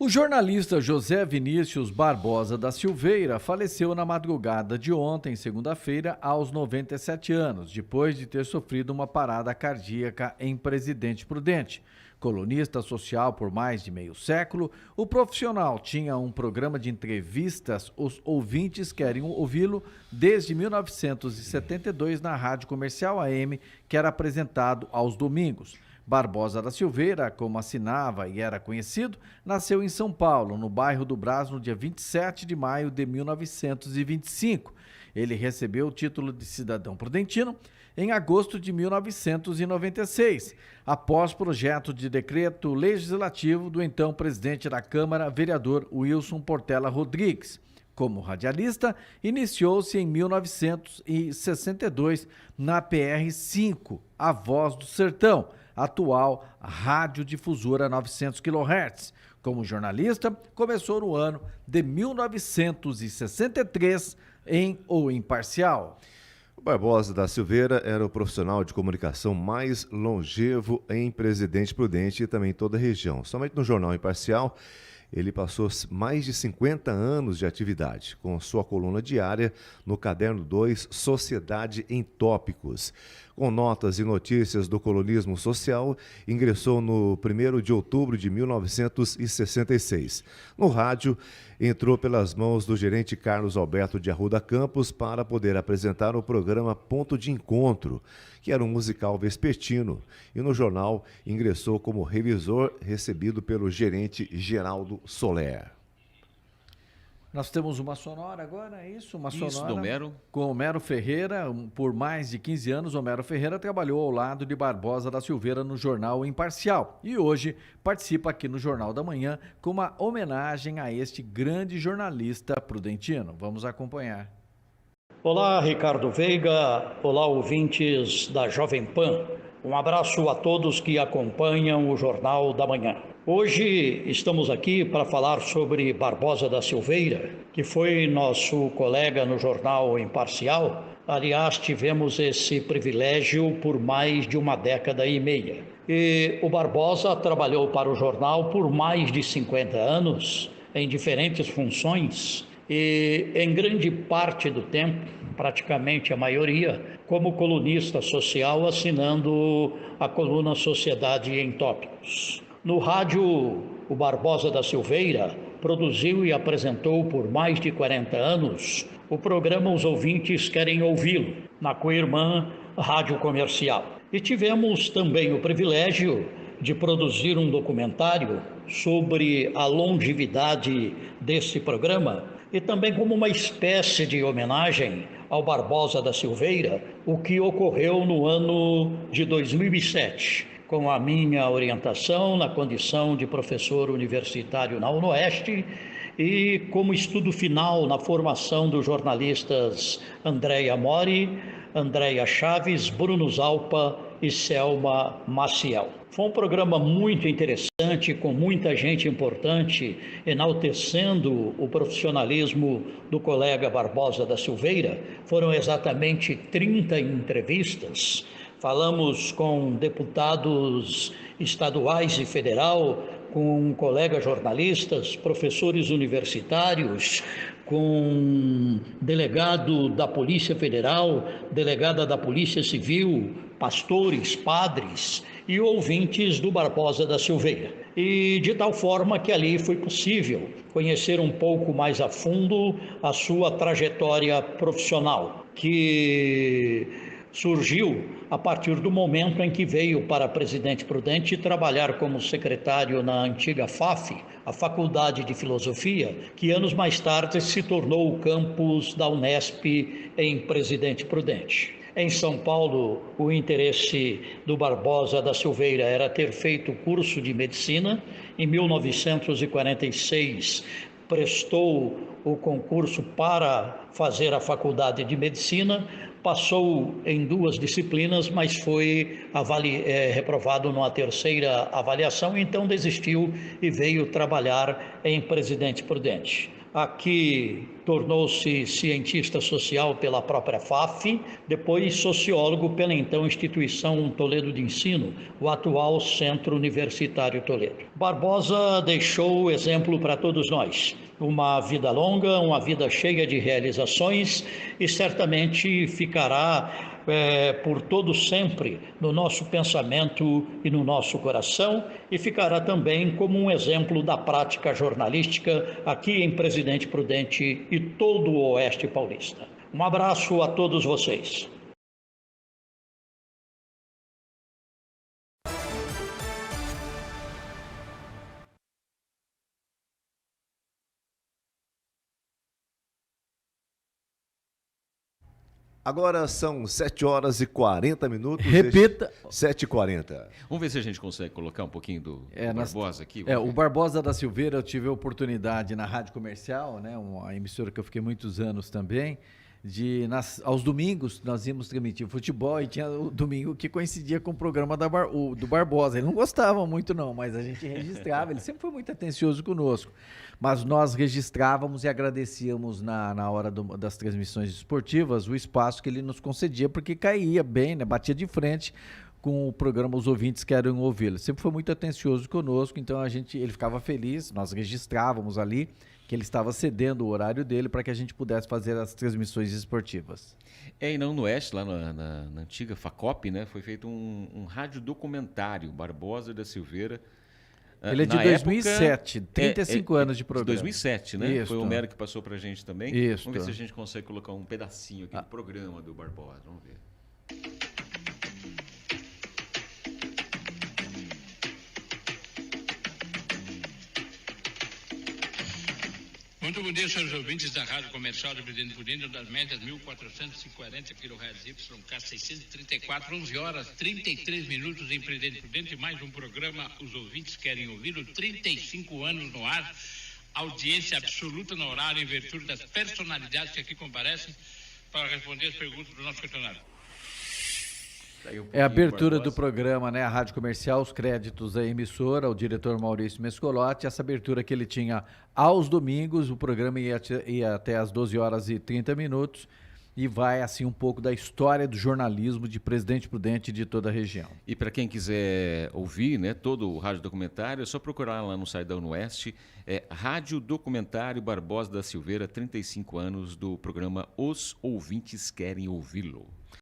O jornalista José Vinícius Barbosa da Silveira faleceu na madrugada de ontem, segunda-feira, aos 97 anos, depois de ter sofrido uma parada cardíaca em Presidente Prudente. Colunista social por mais de meio século, o profissional tinha um programa de entrevistas. Os ouvintes querem ouvi-lo desde 1972 na Rádio Comercial AM, que era apresentado aos domingos. Barbosa da Silveira, como assinava e era conhecido, nasceu em São Paulo, no bairro do Brás, no dia 27 de maio de 1925. Ele recebeu o título de cidadão prudentino em agosto de 1996, após projeto de decreto legislativo do então presidente da Câmara, vereador Wilson Portela Rodrigues. Como radialista, iniciou-se em 1962 na PR5, A Voz do Sertão, atual radiodifusora 900 kHz. Como jornalista, começou no ano de 1963 em O Imparcial. O Barbosa da Silveira era o profissional de comunicação mais longevo em Presidente Prudente e também em toda a região. Somente no Jornal Imparcial, ele passou mais de 50 anos de atividade, com sua coluna diária no Caderno 2, Sociedade em Tópicos. Com notas e notícias do colunismo social, ingressou no 1º de outubro de 1966. No rádio, entrou pelas mãos do gerente Carlos Alberto de Arruda Campos para poder apresentar o programa Ponto de Encontro, que era um musical vespertino, e no jornal ingressou como revisor, recebido pelo gerente Geraldo Soler. Nós temos uma sonora agora, é isso? Uma sonora do Homero. Com Homero Ferreira. Por mais de 15 anos, Homero Ferreira trabalhou ao lado de Barbosa da Silveira no Jornal Imparcial e hoje participa aqui no Jornal da Manhã com uma homenagem a este grande jornalista prudentino. Vamos acompanhar. Olá, Ricardo Veiga. Olá, ouvintes da Jovem Pan. Um abraço a todos que acompanham o Jornal da Manhã. Hoje estamos aqui para falar sobre Barbosa da Silveira, que foi nosso colega no Jornal Imparcial. Aliás, tivemos esse privilégio por mais de uma década e meia. E o Barbosa trabalhou para o jornal por mais de 50 anos, em diferentes funções, e em grande parte do tempo, praticamente a maioria, como colunista social, assinando a coluna Sociedade em Tópicos. No rádio, o Barbosa da Silveira produziu e apresentou por mais de 40 anos o programa Os Ouvintes Querem Ouvi-lo, na co-irmã Rádio Comercial. E tivemos também o privilégio de produzir um documentário sobre a longevidade desse programa e também como uma espécie de homenagem ao Barbosa da Silveira, o que ocorreu no ano de 2007, com a minha orientação na condição de professor universitário na UNOeste e como estudo final na formação dos jornalistas Andréia Mori, Andréia Chaves, Bruno Zalpa e Selma Maciel. Foi um programa muito interessante, com muita gente importante, enaltecendo o profissionalismo do colega Barbosa da Silveira. Foram exatamente 30 entrevistas. Falamos com deputados estaduais e federal, com colegas jornalistas, professores universitários, com delegado da Polícia Federal, delegada da Polícia Civil, pastores, padres e ouvintes do Barbosa da Silveira. E de tal forma que ali foi possível conhecer um pouco mais a fundo a sua trajetória profissional, que surgiu a partir do momento em que veio para Presidente Prudente trabalhar como secretário na antiga FAF, a Faculdade de Filosofia, que anos mais tarde se tornou o campus da Unesp em Presidente Prudente. Em São Paulo, o interesse do Barbosa da Silveira era ter feito o curso de medicina. Em 1946, prestou o concurso para fazer a faculdade de medicina, passou em 2 disciplinas, mas foi reprovado numa 3ª avaliação, então desistiu e veio trabalhar em Presidente Prudente. Aqui tornou-se cientista social pela própria FAF, depois sociólogo pela então Instituição Toledo de Ensino, o atual Centro Universitário Toledo. Barbosa deixou exemplo para todos nós. Uma vida longa, uma vida cheia de realizações e certamente ficará por todo sempre no nosso pensamento e no nosso coração e ficará também como um exemplo da prática jornalística aqui em Presidente Prudente e todo o Oeste Paulista. Um abraço a todos vocês. Agora são 7 horas e 40 minutos. Repita. 7h40. Vamos ver se a gente consegue colocar um pouquinho do Barbosa aqui. O Barbosa da Silveira, eu tive a oportunidade na Rádio Comercial, né, uma emissora que eu fiquei muitos anos também, aos domingos nós íamos transmitir futebol e tinha o domingo que coincidia com o programa do Barbosa. Ele não gostava muito não, mas a gente registrava, ele sempre foi muito atencioso conosco. Mas nós registrávamos e agradecíamos na hora das transmissões esportivas o espaço que ele nos concedia, porque caía bem, né, batia de frente com o programa Os Ouvintes Querem Ouvi-lo. Sempre foi muito atencioso conosco, então ele ficava feliz, nós registrávamos ali que ele estava cedendo o horário dele para que a gente pudesse fazer as transmissões esportivas. E não no Oeste, lá na antiga FACOP, né, foi feito um radiodocumentário, Barbosa da Silveira. Ele é de 2007, 35 anos de programa. De 2007, né? Isso. Foi o Homero que passou para a gente também. Isso. Vamos ver se a gente consegue colocar um pedacinho aqui do programa do Barbosa. Vamos ver. Muito bom dia, senhores ouvintes da Rádio Comercial de Presidente Prudente, das médias 1.440 kHz YK 634, 11 horas 33 minutos em Presidente Prudente, mais um programa, Os Ouvintes Querem Ouvi-lo, 35 anos no ar, audiência absoluta no horário em virtude das personalidades que aqui comparecem para responder as perguntas do nosso questionário. É a abertura do programa, né? A Rádio Comercial, os créditos da emissora, o diretor Maurício Mescolotti, essa abertura que ele tinha aos domingos, o programa ia até às 12 horas e 30 minutos e vai, assim, um pouco da história do jornalismo de Presidente Prudente e de toda a região. E para quem quiser ouvir, né, todo o rádio documentário, é só procurar lá no site da Unoeste, Rádio Documentário Barbosa da Silveira, 35 anos do programa Os Ouvintes Querem Ouvi-lo.